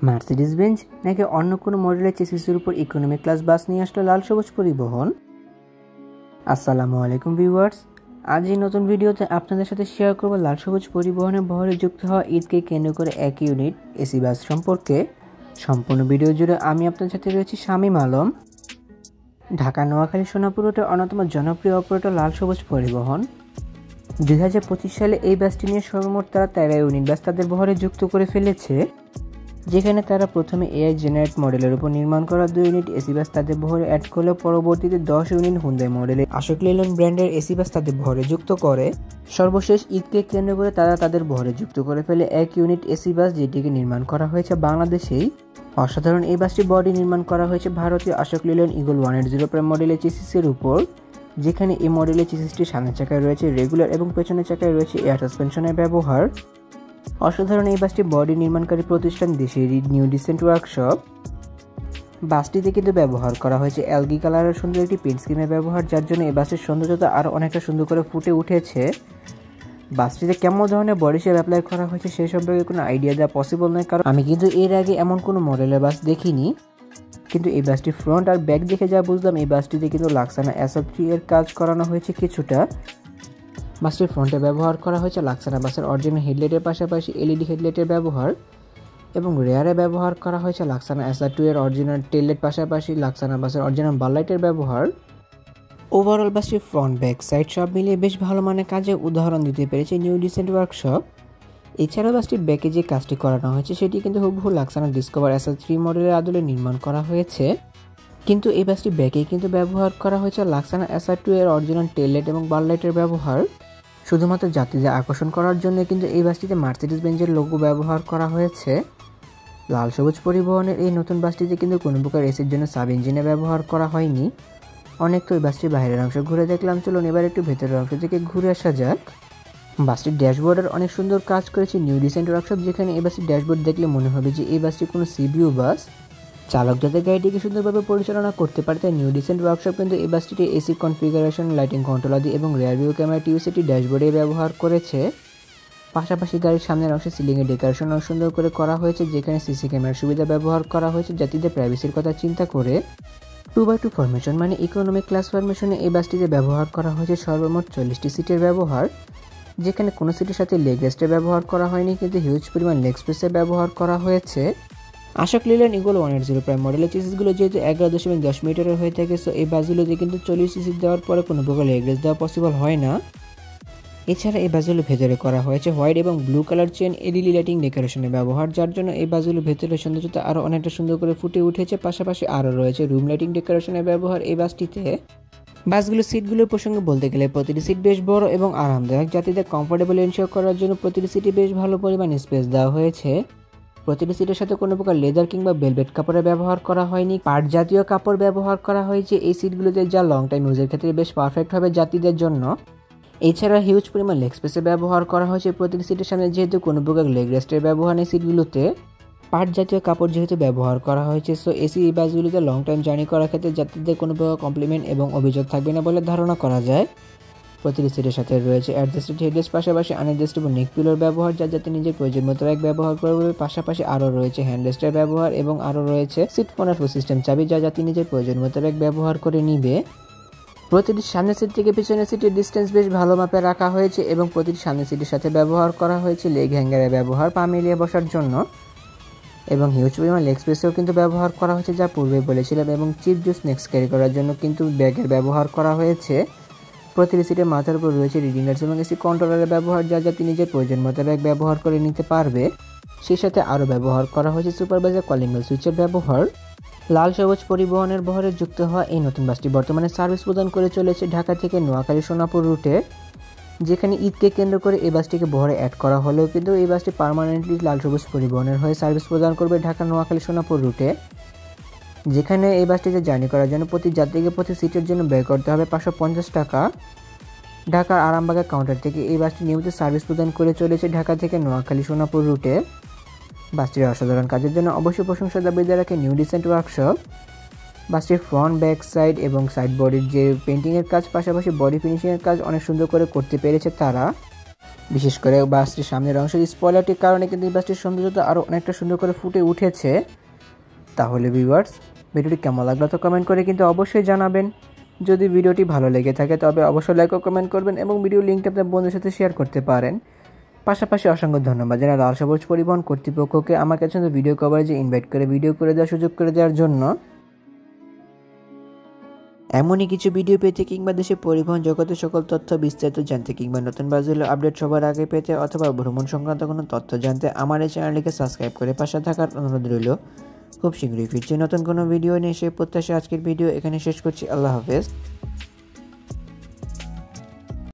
Mercedes Benz নাকি অন্য কোনো মডেলের চেসিসের উপর ইকোনমি ক্লাস বাস নিয়ে আসলো লাল সবুজ পরিবহন। আসসালামু আলাইকুম ভিউয়ার্স, আজ এই নতুন ভিডিওতে আপনাদের সাথে শেয়ার করব লাল সবুজ পরিবহনের বহরে যুক্ত হওয়া ঈদকে কেন্দ্র করে এক ইউনিট এসি বাস সম্পর্কে। সম্পূর্ণ ভিডিও জুড়ে আমি আপনাদের সাথে রয়েছি শামীম আলম। ঢাকা নোয়াখালী সোনাপুর রুটের অন্যতম জনপ্রিয় অপারেটর লাল সবুজ পরিবহন 2025 সালে এই বাসটি নিয়ে সর্বমোট তারা 13 ইউনিট বাস তাদের বহরে যুক্ত করে ফেলেছে, যেখানে তারা প্রথমে এআই জেনারেট মডেলের উপর নির্মাণ করা 2 ইউনিট এসি বাস তাদের বহরে অ্যাড করলে পরবর্তীতে 10 ইউনিট হুন্দাই মডেলের আশোক লেল্যান্ড ব্র্যান্ডের এসি বাস তাদের বহরে যুক্ত করে। সর্বশেষ ঈদকে কেন্দ্র করে তারা তাদের বহরে যুক্ত করে ফেলে 1 ইউনিট এসি বাস, যেটিকে নির্মাণ করা হয়েছে বাংলাদেশেই। অসাধারণ এই বাসটি বডি নির্মাণ করা হয়েছে ভারতীয় আশোক লেল্যান্ড ইগল 180 প্রাইম মডেলের চেসিসের উপর, যেখানে এই মডেলের চেসিসটি সামনের চাকায় রয়েছে রেগুলার এবং পেছনের চাকায় রয়েছে এয়ার সাসপেনশনের ব্যবহার। অসাধারণ এই বাসটি বডি নির্মাণকারী প্রতিষ্ঠান দেশের নিউ ডিসেন্ট ওয়ার্কশপ। বাসটিতে কিন্তু ব্যবহার করা হয়েছে অ্যালগি কালারের সুন্দর একটি পেইন্ট স্কিমের ব্যবহার, যার জন্য এই বাসের সৌন্দর্যতা আরও অনেকটা সুন্দর করে ফুটে উঠেছে। বাসটিতে কেমন ধরনের বডি শেপ অ্যাপ্লাই করা হয়েছে সেই সম্পর্কে কোনো আইডিয়া দেওয়া পসিবল নয়, কারণ আমি কিন্তু এর আগে এমন কোনো মডেলের বাস দেখিনি। কিন্তু এই বাসটি ফ্রন্ট আর ব্যাক দেখে যা বুঝলাম, এই বাসটিতে কিন্তু লাক্সানা SF3 এর কাজ করানো হয়েছে কিছুটা। বাসটির ফ্রন্টে ব্যবহার করা হয়েছে লাক্সানা বাসের অরিজিনাল হেডলাইটের পাশাপাশি এলইডি হেডলাইটের ব্যবহার, এবং রেয়ারে ব্যবহার করা হয়েছে লাক্সানা SR2 এর অরিজিনাল টেললাইট পাশাপাশি লাক্সানা বাসের অরিজিনাল বারলাইটের ব্যবহার। ওভারঅল বাসটির ফ্রন্ট ব্যাক সাইড সব মিলিয়ে বেশ ভালো মানের কাজে উদাহরণ দিতে পেরেছে নিউ ডিসেন্ট ওয়ার্কশপ। এছাড়াও বাসটির ব্যাকে যে কাজটি করানো হয়েছে সেটি কিন্তু হুবহু লাক্সানা ডিসকভার SR3 মডেলের আদলে নির্মাণ করা হয়েছে, কিন্তু এই বাসটি ব্যাকে কিন্তু ব্যবহার করা হয়েছে লাক্সানা SR2 এর অরিজিনাল টেললাইট এবং বারলাইটের ব্যবহার। শুধুমাত্র যাত্রীদের আকর্ষণ করার জন্য কিন্তু এই বাসটিতে মার্সিডিজ বেঞ্জের লোগো ব্যবহার করা হয়েছে। লাল সবুজ পরিবহনের এই নতুন বাসটিতে কিন্তু কোনো প্রকার এসির জন্য সাব ইঞ্জিনে ব্যবহার করা হয়নি। অনেক তো এই বাসটির বাইরের অংশ ঘুরে দেখলাম, চলুন এবার একটু ভেতরের অংশ থেকে ঘুরে আসা যাক। বাসটির ড্যাশবোর্ডের অনেক সুন্দর কাজ করেছে নিউ ডিসেন্ট ওয়ার্কশপ, যেখানে এই বাসটির ড্যাশবোর্ড দেখলে মনে হবে যে এই বাসটি কোনো সিবিইউ বাস। চালক যাতে গাড়িটিকে সুন্দরভাবে পরিচালনা করতে পারে তাই নিউ ডিসেন্ট ওয়ার্কশপ কিন্তু এই বাসটিতে এসি কনফিগারেশন, লাইটিং কন্ট্রোল আদি এবং রেয়ার ভিউ ক্যামেরা টিউসিটি ড্যাশবোর্ডে ব্যবহার করেছে। পাশাপাশি গাড়ির সামনের অংশে সিলিংয়ে ডেকোরেশন সুন্দর করে করা হয়েছে, যেখানে সিসি ক্যামেরার সুবিধা ব্যবহার করা হয়েছে যাত্রীদের প্রাইভেসির কথা চিন্তা করে। 2x2 ফরমেশন মানে ইকোনমিক ক্লাস ফরমেশনে এই বাসটিতে ব্যবহার করা হয়েছে সর্বমোট 40টি সিটের ব্যবহার, যেখানে কোনো সিটের সাথে লেগ রেস্টের ব্যবহার করা হয়নি, কিন্তু হিউজ পরিমাণ লেগ স্পেসের ব্যবহার করা হয়েছে। আশোক লেল্যান্ড ইগল 180 প্রাইম মডেলের চেসিসগুলো যেহেতু 11.10 মিটারের হয়ে থাকে, সো এই বাসগুলোতে কিন্তু 40 সিসি দেওয়ার পরে কোনো প্রকার লেগ রেস্ট দেওয়া পসিবল হয় না। এছাড়া এই বাসগুলো ভেতরে করা হয়েছে হোয়াইট এবং blue colour chain LED lighting ডেকোরেশনের ব্যবহার, যার জন্য এই বাসগুলো ভেতরের সৌন্দর্যতা আরও অনেকটা সুন্দর করে ফুটে উঠেছে। পাশাপাশি আরও রয়েছে রুম লাইটিং ডেকোরেশনের ব্যবহার এই বাসটিতে। বাসগুলোর সিটগুলোর প্রসঙ্গে বলতে গেলে প্রতিটি সিট বেশ বড় এবং আরামদায়ক, যাত্রীদের কমফোর্টেবল এনশিওর করার জন্য প্রতিটি সিটে বেশ ভালো পরিমাণ স্পেস দেওয়া হয়েছে। প্রতিটি সিটের সাথে কোনো প্রকার লেদার কিংবা ভেলভেট কাপড়ের ব্যবহার করা হয়নি, পাট জাতীয় কাপড় ব্যবহার করা হয়েছে এই সিটগুলোতে, যা লং টাইম ইউজের ক্ষেত্রে বেশ পারফেক্ট হবে যাত্রীদের জন্য। এছাড়া হিউজ পরিমাণ লেগ স্পেসের ব্যবহার করা হয়েছে প্রতিটি সিটের সামনে, যেহেতু কোনো প্রকার লেগ রেস্টের ব্যবহার নেই সিটগুলোতে। পাট জাতীয় কাপড় যেহেতু ব্যবহার করা হয়েছে, সো এসি এই বাসগুলিতে লং টাইম জার্নি করার ক্ষেত্রে যাত্রীদের কোনো প্রকার কমপ্লিমেন্ট এবং অভিযোগ থাকবে না বলে ধারণা করা যায়। প্রতিটি সিটের সাথে রয়েছে অ্যাডজাস্টেড হেডরেস্ট, পাশাপাশি আনএডজাস্টেবল নেক পিলোর ব্যবহার, যা যাতে নিজের প্রয়োজন মতো ব্যাগ ব্যবহার করবে। পাশাপাশি আরও রয়েছে হ্যান্ডরেস্টের ব্যবহার এবং আরও রয়েছে সিট ফোনার সিস্টেম চাবি, যা যাতে নিজের প্রয়োজন মতো ব্যাগ ব্যবহার করে নিবে। প্রতিটি সামনের সিট থেকে পিছনের সিটের ডিস্টেন্স বেশ ভালো মাপে রাখা হয়েছে এবং প্রতিটি সামনের সিটের সাথে ব্যবহার করা হয়েছে লেগ হ্যাঙ্গারের ব্যবহার পা মিলিয়ে বসার জন্য, এবং হিউজ পরিমাণ লেগ স্পেসেও কিন্তু ব্যবহার করা হয়েছে যা পূর্বে বলেছিলাম। এবং চিপ জুস স্ন্যাক্স ক্যারি করার জন্য কিন্তু ব্যাগের ব্যবহার করা হয়েছে। প্রতিটি সিটের মাথার উপর রয়েছে রিডিং লাইটস এবং এসি কন্ট্রোলারের ব্যবহার, যা যাতে নিজের প্রয়োজন মতো ব্যাগ ব্যবহার করে নিতে পারবে। সেই সাথে আরও ব্যবহার করা হয়েছে সুপারভাইজার কলিং বেল সুইচের ব্যবহার। লাল সবুজ পরিবহনের বহরে যুক্ত হওয়া এই নতুন বাসটি বর্তমানে সার্ভিস প্রদান করে চলেছে ঢাকা থেকে নোয়াখালী সোনাপুর রুটে, যেখানে ঈদকে কেন্দ্র করে এই বাসটিকে বহরে অ্যাড করা হলেও কিন্তু এই বাসটি পার্মানেন্টলি লাল সবুজ পরিবহনের হয়ে সার্ভিস প্রদান করবে ঢাকা নোয়াখালী সোনাপুর রুটে, যেখানে এই বাসটিতে জার্নি করার জন্য প্রতি যাত্রীকে প্রতি সিটের জন্য ব্যয় করতে হবে 550 টাকা। ঢাকার আরামবাগের কাউন্টার থেকে এই বাসটি নিয়মিত সার্ভিস প্রদান করে চলেছে ঢাকা থেকে নোয়াখালী সোনাপুর রুটে। বাসটির অসাধারণ কাজের জন্য অবশ্যই প্রশংসা দাবিদার রাখে নিউ ডিসেন্ট ওয়ার্কশপ। বাসটির ফ্রন্ট ব্যাক সাইড এবং সাইড বডির যে পেন্টিংয়ের কাজ, পাশাপাশি বডি ফিনিশিংয়ের কাজ অনেক সুন্দর করে করতে পেরেছে তারা। বিশেষ করে বাসটির সামনের অংশের স্পয়লারটির কারণে কিন্তু এই বাসটির সৌন্দর্যতা আরও অনেকটা সুন্দর করে ফুটে উঠেছে। তাহলে ভিউয়ার্স, ভিডিওটি কেমন লাগলো তো কমেন্ট করে কিন্তু অবশ্যই জানাবেন। যদি ভিডিওটি ভালো লেগে থাকে তবে অবশ্যই লাইক ও কমেন্ট করবেন এবং ভিডিও লিঙ্কটা আপনার বন্ধুদের সাথে শেয়ার করতে পারেন। পাশাপাশি অসংখ্য ধন্যবাদ যারা লাল সবুজ পরিবহন কর্তৃপক্ষকে আমার কাছে ভিডিও কভারেজে ইনভাইট করে ভিডিও করে দেওয়ার সুযোগ করে দেওয়ার জন্য। এমনই কিছু ভিডিও পেতে কিংবা দেশে পরিবহন জগতের সকল তথ্য বিস্তারিত জানতে কিংবা নতুন বাসগুলো আপডেট সবার আগে পেতে অথবা ভ্রমণ সংক্রান্ত কোনো তথ্য জানতে আমার এই চ্যানেলটিকে সাবস্ক্রাইব করে পাশে থাকার অনুরোধ রইল। খুব শীঘ্রই ফিরছি নতুন কোনো ভিডিও নিয়ে, সেই প্রত্যাশা আজকের ভিডিও এখানে শেষ করছি। আল্লাহ হাফেজ।